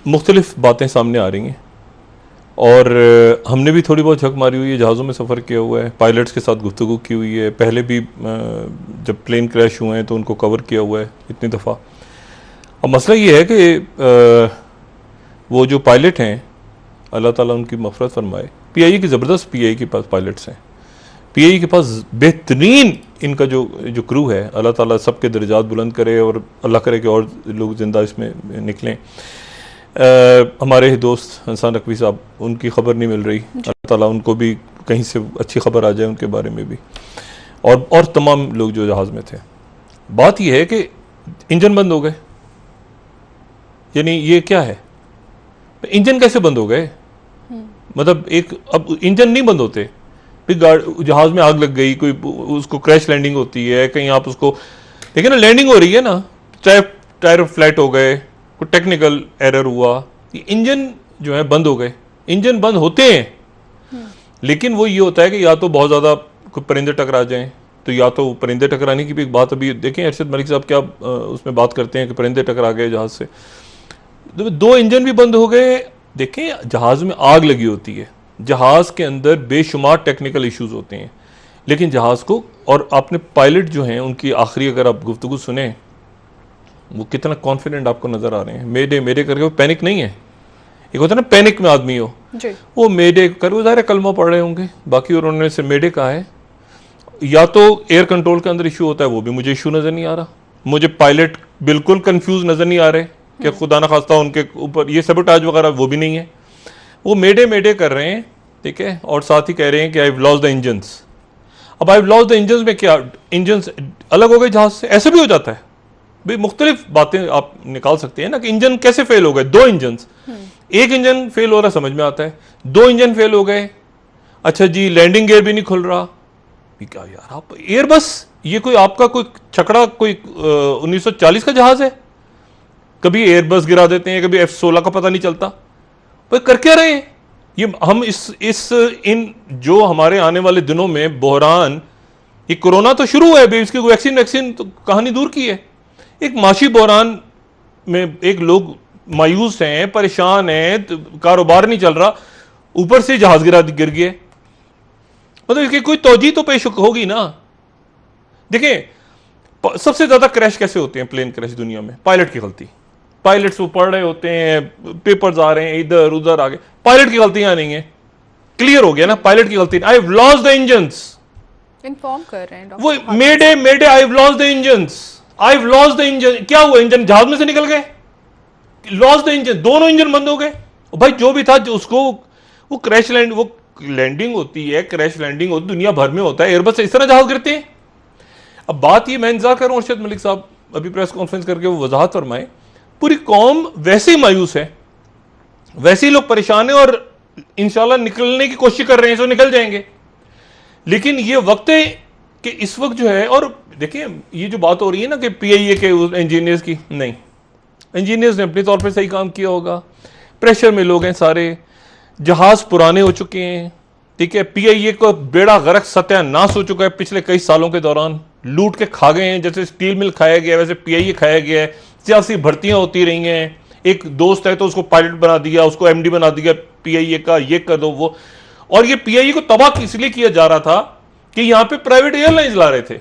मुख्तलिफ बातें सामने आ रही हैं और हमने भी थोड़ी बहुत झक मारी हुई है, जहाज़ों में सफ़र किया हुआ है, पायलट्स के साथ गुफ्तगू की हुई है, पहले भी जब प्लेन क्रैश हुए हैं तो उनको कवर किया हुआ है इतनी दफ़ा। अब मसला ये है कि वो जो पायलट हैं अल्लाह ताला उनकी मग़फ़िरत फरमाए, पीआईए की ज़बरदस्त पीआईए के पास पायलट्स हैं, पीआईए के पास बेहतरीन इनका जो क्रू है, अल्लाह ताला सबके दर्जात बुलंद करे और अल्लाह करे कि और लोग ज़िंदा इसमें निकलें। हमारे दोस्त हसन नकवी साहब, उनकी खबर नहीं मिल रही, अल्लाह ताला उनको भी कहीं से अच्छी खबर आ जाए उनके बारे में भी, और तमाम लोग जो जहाज़ में थे। बात यह है कि इंजन बंद हो गए, यानी ये क्या है, इंजन कैसे बंद हो गए? मतलब अब इंजन नहीं बंद होते, फिर जहाज में आग लग गई, कोई उसको क्रैश लैंडिंग होती है, कहीं आप उसको देखिए ना, लैंडिंग हो रही है ना, टायर फ्लैट हो गए, कोई टेक्निकल एरर हुआ, ये इंजन जो है बंद हो गए। इंजन बंद होते हैं लेकिन वो ये होता है कि या तो बहुत ज़्यादा कोई परिंदे टकरा जाएं, तो या तो परिंदे टकराने की भी एक बात अभी देखें, अरशद मलिक साहब क्या उसमें बात करते हैं कि परिंदे टकरा गए जहाज से, दो इंजन भी बंद हो गए। देखें, जहाज में आग लगी होती है, जहाज के अंदर बेशुमार टेक्निकल इश्यूज होते हैं, लेकिन जहाज को, और आपने पायलट जो हैं उनकी आखिरी अगर आप गुफ्तगू सुने, वो कितना कॉन्फिडेंट आपको नजर आ रहे हैं, मेडे मेडे करके। वो पैनिक नहीं है, एक होता है ना पैनिक में आदमी हो जी। वो मेडे कर, वो ज़ाहिर कलमा पढ़ रहे होंगे, बाकी उन्होंने से मेडे कहा है। या तो एयर कंट्रोल के अंदर इशू होता है, वो भी मुझे इशू नजर नहीं आ रहा, मुझे पायलट बिल्कुल कंफ्यूज नजर नहीं आ रहे कि खुदा ना खास्ता उनके ऊपर ये सबोटाज वगैरह, वो भी नहीं है। वो मेडे मेडे कर रहे हैं, ठीक है, और साथ ही कह रहे हैं कि I have lost the engines. अब I have lost the engines में क्या, इंजन्स अलग हो गए जहाज से? ऐसे भी हो जाता है भाई, मुख्तलिफ बातें आप निकाल सकते हैं ना कि इंजन कैसे फेल हो गए। दो इंजन, एक इंजन फेल हो रहा समझ में आता है, दो इंजन फेल हो गए, अच्छा जी लैंडिंग गियर भी नहीं खुल रहा। क्या यार, आप एयरबस, ये कोई आपका कोई छकड़ा, कोई 1940 का जहाज है? कभी एयरबस गिरा देते हैं, कभी F-16 का पता नहीं चलता, भाई कर क्या रहे हैं ये? हम इन जो हमारे आने वाले दिनों में बहरान, ये कोरोना तो शुरू हुआ है, इसकी वैक्सीन तो कहानी दूर की है, एक माशी बहरान में एक लोग मायूस हैं, परेशान हैं, तो कारोबार नहीं चल रहा, ऊपर से जहाज गिर गए, मतलब इसकी कोई तौजीह तो पेश होगी ना। देखें, सबसे ज्यादा क्रैश कैसे होते हैं प्लेन क्रैश दुनिया में? पायलट की गलती। पायलट्स वो पढ़ रहे होते हैं, पेपर्स आ रहे हैं, इधर उधर आ गए, पायलट की गलतियां नहीं है, क्लियर हो गया ना, पायलट की गलती। I have lost the engines, inform कर रहे हैं वो mayday I have lost the engines, I have lost the engine. क्या हुआ, इंजन जहाज में से निकल गए, लॉस्ट द इंजन, दोनों इंजन बंद हो गए भाई। जो भी था उसको, वो क्रैश लैंड, वो लैंडिंग होती है, क्रैश लैंडिंग होती दुनिया भर में होता है, एयरबस से इस तरह जहाज गिरते हैं। अब बात ये मैं इंतजार कर रहा हूं अरशद मलिक साहब अभी प्रेस कॉन्फ्रेंस करके वो वजाहत फरमाए। पूरी कौम वैसे ही मायूस है, वैसे ही लोग परेशान है, और इंशाल्लाह निकलने की कोशिश कर रहे हैं, सो निकल जाएंगे। लेकिन ये वक्त है कि इस वक्त जो है, और देखिए ये जो बात हो रही है ना कि पीआईए के इंजीनियर्स की, नहीं, इंजीनियर्स ने अपने तौर पे सही काम किया होगा, प्रेशर में लोग हैं सारे, जहाज पुराने हो चुके हैं, ठीक है, पीआईए को बेड़ा गर्क सत्यानाश हो चुका है पिछले कई सालों के दौरान, लूट के खा गए हैं, जैसे स्टील मिल खाया गया वैसे पीआईए खाया गया है, सियासी भर्तियां होती रही हैं, एक दोस्त है तो उसको पायलट बना दिया, उसको एमडी बना दिया पीआईए का, ये कर दो वो। और ये पीआईए को तबाह इसलिए किया जा रहा था कि यहां पे प्राइवेट एयरलाइंस ला रहे थे,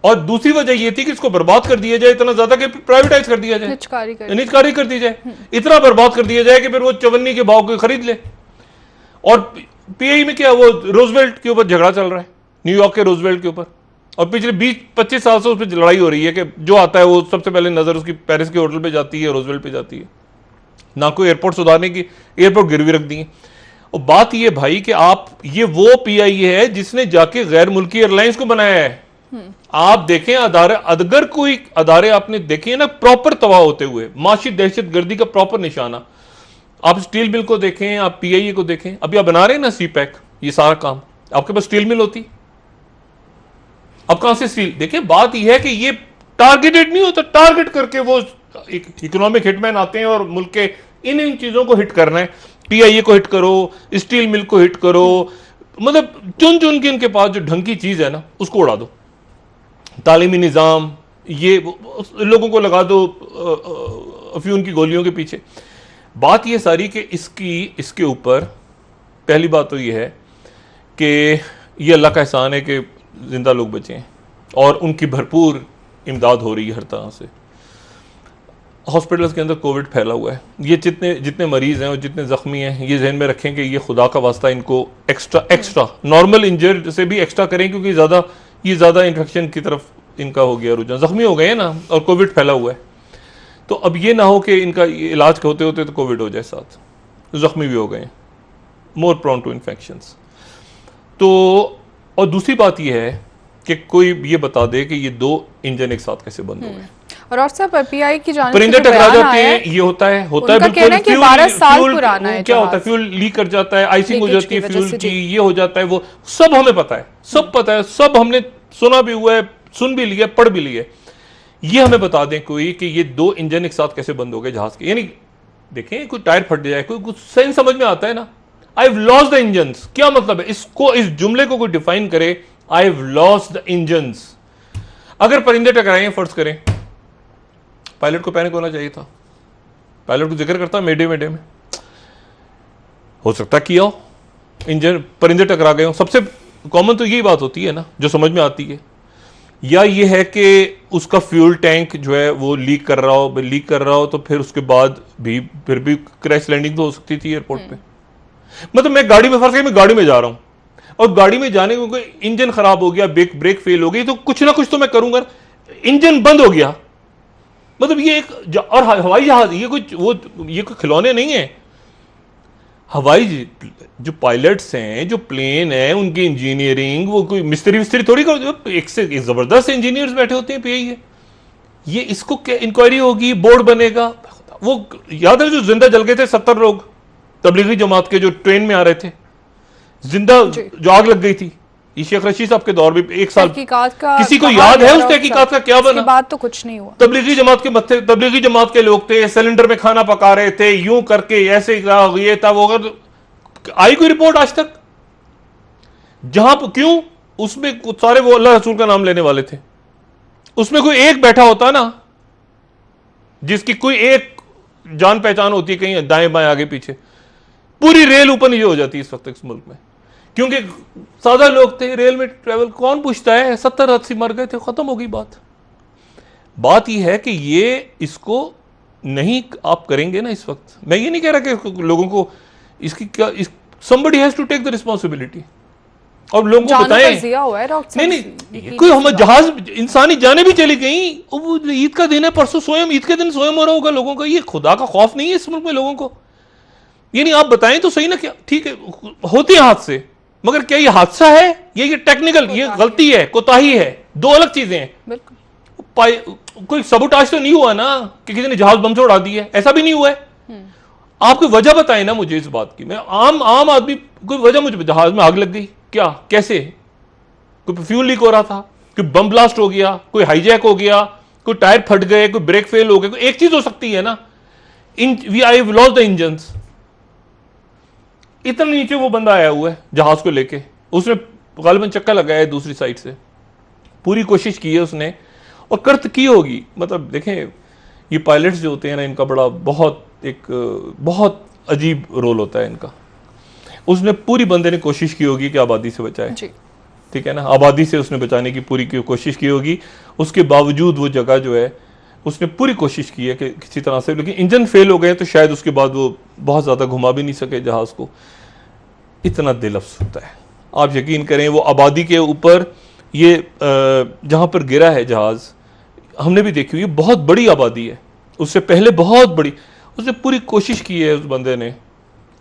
और दूसरी वजह यह थी कि इसको बर्बाद कर दिया जाए इतना ज्यादा कि प्राइवेटाइज कर दिया जाए, निजकारी कर दी जाए, इतना बर्बाद कर दिया जाए कि फिर वो चवन्नी के भाव को खरीद ले। और पीआई में क्या, वो रोजवेल्ट के ऊपर झगड़ा चल रहा है, न्यूयॉर्क के रोजवेल्ट के ऊपर, और पिछले 20-25 साल से उस पर लड़ाई हो रही है कि जो आता है वो सबसे पहले नजर उसकी पेरिस के होटल पे जाती है, रोजवेल्ट पे जाती है, ना कोई एयरपोर्ट सुधारने की, एयरपोर्ट गिरवी रख दी है। और बात ये भाई कि आप, ये वो पीआई है जिसने जाके गैर मुल्की एयरलाइंस को बनाया है। आप देखें अदारे, अगर कोई अदारे आपने देखे ना प्रॉपर तबाह होते हुए, माशी दहशत गर्दी का प्रॉपर निशाना, आप स्टील मिल को देखें, आप पीआईए को देखें, अभी आप बना रहे हैं ना सीपैक, ये सारा काम, आपके पास स्टील मिल होती, अब कहां से स्टील? देखें, बात यह है कि ये टारगेटेड नहीं होता, टारगेट करके वो इकोनॉमिक हिटमैन आते हैं और मुल्क के इन चीजों को हिट करना है, पीआईए को हिट करो, स्टील मिल को हिट करो, मतलब चुन चुन के इनके पास जो ढंग की चीज है ना उसको उड़ा दो। तालीमी निज़ाम, ये लोगों को लगा दो अफयून की गोलियों के पीछे। बात ये सारी कि इसके ऊपर पहली बात तो ये है कि ये अल्लाह का एहसान है कि जिंदा लोग बचे हैं और उनकी भरपूर इमदाद हो रही है हर तरह से। हॉस्पिटल्स के अंदर कोविड फैला हुआ है, ये जितने मरीज हैं और जितने ज़ख्मी हैं, ये जहन में रखें कि ये खुदा का वास्ता इनको एक्स्ट्रा नॉर्मल इंजर्ड से भी एक्स्ट्रा करें, क्योंकि ज़्यादा इन्फेक्शन की तरफ इनका हो गया रुझान, ज़ख्मी हो गए हैं ना और कोविड फैला हुआ है। तो अब ये ना हो कि इनका इलाज होते होते तो कोविड हो जाए, साथ ज़ख्मी भी हो गए, मोर प्रोन टू इन्फेक्शंस। तो और दूसरी बात ये है कि कोई ये बता दे कि ये 2 इंजन एक साथ कैसे बंद हो गए। और डॉक्टर साहब पीआई की जानिब परिंदे से जो टकरा बयान जाते आया हैं, ये होता है उनका कहना है कि फ्यूल 12 साल फ्यूल पुराना है क्या होता है, जहाज। फ्यूल लीक कर जाता है, आइसिंग हो लीकेज जाती है की वजह फ्यूल से, की, जी। ये हो जाता है, वो सब हमें पता है, सब पता है, सब हमने सुना भी हुआ है, सुन भी लिया, पढ़ भी लिया। ये हमें बता दें कोई कि ये 2 इंजन एक साथ कैसे बंद हो गए जहाज के। यानी देखें, कोई टायर फट जाए, कोई कुछ सेंस समझ में आता है ना, आई हैव लॉस्ट द इंजन्स, क्या मतलब है इसको, इस जुमले को कोई डिफाइन करे, आई हैव लॉस्ट द इंजन्स। अगर परिंदे टकराए, फर्ज करें, पायलट को पैनिक होना चाहिए था, पायलट को जिक्र करता मेडे में, हो सकता किया हो, इंजन परिंदे टकरा गए हो, सबसे कॉमन तो यही बात होती है ना जो समझ में आती है। या ये है कि उसका फ्यूल टैंक जो है वो लीक कर रहा हो तो फिर उसके बाद भी फिर भी क्रैश लैंडिंग तो हो सकती थी एयरपोर्ट पे। मतलब मैं गाड़ी में, फंस गया, मैं गाड़ी में जा रहा हूं और गाड़ी में जाने को इंजन खराब हो गया, ब्रेक फेल हो गई, तो कुछ ना कुछ तो मैं करूंगा, इंजन बंद हो गया, मतलब ये एक, और हवाई जहाज ये कोई खिलौने नहीं है। हवाई जो पायलट्स हैं, जो प्लेन है, उनकी इंजीनियरिंग, वो कोई मिस्त्री थोड़ी कर, एक से एक जबरदस्त इंजीनियर्स बैठे होते हैं पीआई है। ये इसको क्या इंक्वायरी होगी, बोर्ड बनेगा। वो याद है जो जिंदा जल गए थे 70 लोग तबलीगी जमात के, जो ट्रेन में आ रहे थे, जिंदा जो आग लग गई थी, ये शेख रशीद साहब के दौर में 1 साल। किसी को याद है उस तहकीकात का क्या बना? बात तो कुछ नहीं हुआ। तबलीगी जमात के लोग थे, सिलेंडर में खाना पका रहे थे, यूं करके ऐसे ये था वो, आई कोई रिपोर्ट आज तक? जहां क्यों उसमें सारे वो अल्लाह रसूल का नाम लेने वाले थे, उसमें कोई एक बैठा होता ना, जिसकी कोई एक जान पहचान होती है, कहीं दाएं बाएं आगे पीछे, पूरी रेल ऊपर नीचे हो जाती है इस वक्त इस मुल्क में। क्योंकि सादा लोग थे, रेल में ट्रेवल कौन पूछता है, 70-80 मर गए थे, खत्म हो गई बात यह है कि ये इसको नहीं आप करेंगे ना इस वक्त। मैं ये नहीं कह रहा कि लोगों को इसकी क्या, somebody has to take the responsibility, और लोगों को बताएं। नहीं कोई हम जहाज इंसानी जाने भी चली गई, वो ईद का दिन है, परसों स्वयं ईद के दिन स्वयं हो रहा होगा लोगों का, ये खुदा का खौफ नहीं है इस मुल्क में लोगों को? ये नहीं, आप बताएं तो सही ना, क्या ठीक है होते हैं हादसे, मगर क्या ये हादसा है, ये टेक्निकल, ये गलती है, कोताही है, 2 अलग चीजें हैं। कोई सबोटाज तो नहीं हुआ ना कि किसी ने जहाज बम से उड़ा दी है, ऐसा भी नहीं हुआ है। आप कोई वजह बताएं ना मुझे इस बात की, मैं आम आदमी, कोई वजह मुझे, जहाज में आग लग गई क्या, कैसे, कोई फ्यूल लीक हो रहा था, कोई बम ब्लास्ट हो गया, कोई हाईजैक हो गया, कोई टायर फट गए, कोई ब्रेक फेल हो गए, कोई एक चीज हो सकती है ना। आई हैव लॉस्ट द इंजन्स। इतना नीचे वो बंदा आया हुआ है जहाज को लेके, उसने गालिबन चक्का लगाया है दूसरी साइड से, पूरी कोशिश की है उसने, और करत की होगी। मतलब देखें, ये पायलट्स जो होते हैं ना, इनका बहुत अजीब रोल होता है इनका। उसने पूरी बंदे ने कोशिश की होगी कि आबादी से बचाए, ठीक है ना, आबादी से उसने बचाने की पूरी कोशिश की होगी। उसके बावजूद वो जगह जो है उसने पूरी कोशिश की है कि किसी तरह से, लेकिन इंजन फेल हो गए तो शायद उसके बाद वो बहुत ज़्यादा घुमा भी नहीं सके जहाज़ को। इतना दिल अफ्सोस होता है, आप यकीन करें। वो आबादी के ऊपर ये जहाँ पर गिरा है जहाज़, हमने भी देखी हुई, बहुत बड़ी आबादी है, उससे पहले बहुत बड़ी, उसने पूरी कोशिश की है उस बंदे ने,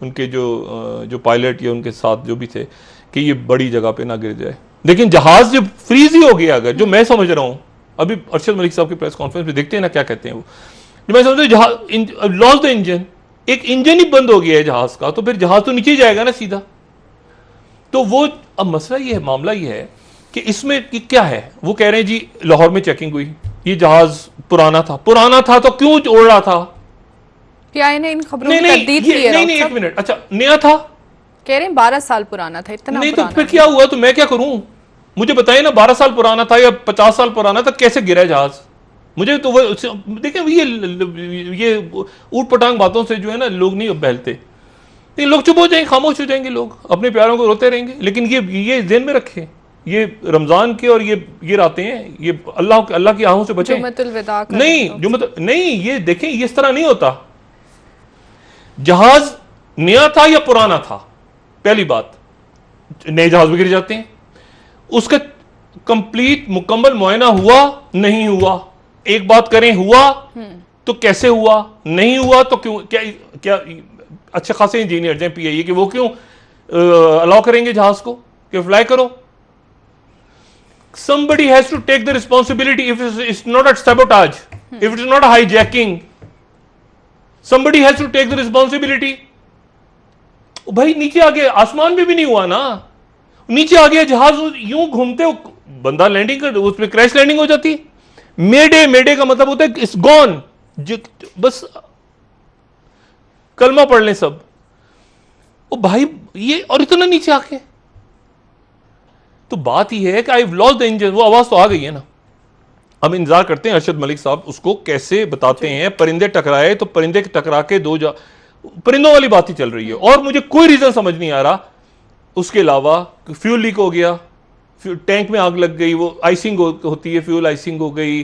उनके जो पायलट या उनके साथ जो भी थे, कि ये बड़ी जगह पे ना गिर जाए। लेकिन जहाज़ जब फ्रीज ही हो गया, अगर जो मैं समझ रहा हूँ, अभी अरशद मलिक साहब की प्रेस कॉन्फ्रेंस में देखते हैं ना क्या कहते हैं वो, जो मैं समझ रहा हूँ लॉस द इंजन, एक इंजन ही बंद हो गया है जहाज का, तो फिर जहाज तो नीचे जाएगा ना सीधा। तो वो अब मसला ये है, मामला ये है कि इसमें कि क्या है, वो कह रहे हैं जी लाहौर में चेकिंग हुई, ये जहाज पुराना था तो क्यों उड़ रहा था? ने इन खबरों की तस्दीक की है। नहीं, 1 मिनट, अच्छा नया था, कह रहे हैं 12 साल पुराना था, इतना नहीं, तो फिर क्या हुआ? तो मैं क्या करूं, मुझे बताइए ना, 12 साल पुराना था या 50 साल पुराना था, कैसे गिरा जहाज? मुझे तो वो देखें, ये ऊट पटांग बातों से जो है ना लोग नहीं बहलते, लेकिन लोग चुप हो जाएंगे, खामोश हो जाएंगे, लोग अपने प्यारों को रोते रहेंगे। लेकिन ये ज़हन में रखें, ये रमजान के और ये रातें हैं, ये अल्लाह की आहों से बचें। जुम्मतुल विदा का नहीं, ये देखें, ये इस तरह नहीं होता। जहाज नया था या पुराना था, पहली बात, नए जहाज भी गिर जाते हैं, उसका कंप्लीट मुकम्मल मुआयना हुआ नहीं हुआ, एक बात करें, हुआ तो कैसे हुआ, नहीं हुआ तो क्यों, क्या अच्छे खासे इंजीनियर हैं पीआईए के, वो क्यों अलाउ करेंगे जहाज को कि फ्लाई करो? Somebody has to take the responsibility if it's not a sabotage, if it's not a hijacking. Somebody has to take the responsibility. भाई नीचे आ गया, आसमान में भी नहीं हुआ ना, नीचे आ गया जहाज, यूं घूमते बंदा लैंडिंग कर, उसमें क्रैश लैंडिंग हो जाती। मेडे का मतलब होता है इट्स गॉन, बस कलमा पढ़ लें सब। ओ भाई ये, और इतना नीचे आके, तो बात ही है कि आई लॉस्ट द इंजन, वो आवाज तो आ गई है ना। हम इंतजार करते हैं अरशद मलिक साहब उसको कैसे बताते हैं। परिंदे टकराए तो परिंदे टकरा के परिंदों वाली बात ही चल रही है, और मुझे कोई रीजन समझ नहीं आ रहा उसके अलावा। फ्यूल लीक हो गया, टैंक में आग लग गई, वो आइसिंग होती है, फ्यूल आइसिंग हो गई,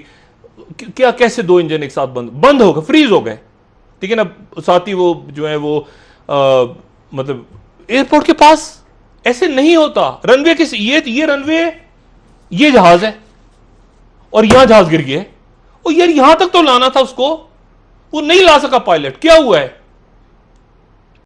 क्या कैसे दो इंजन एक साथ बंद हो गए, फ्रीज हो गए, ठीक है ना। साथ ही वो जो है वो मतलब एयरपोर्ट के पास ऐसे नहीं होता। रनवे के ये रनवे, ये जहाज है और यहां जहाज गिर गया, और यार यहां तक तो लाना था उसको, वो नहीं ला सका पायलट, क्या हुआ है?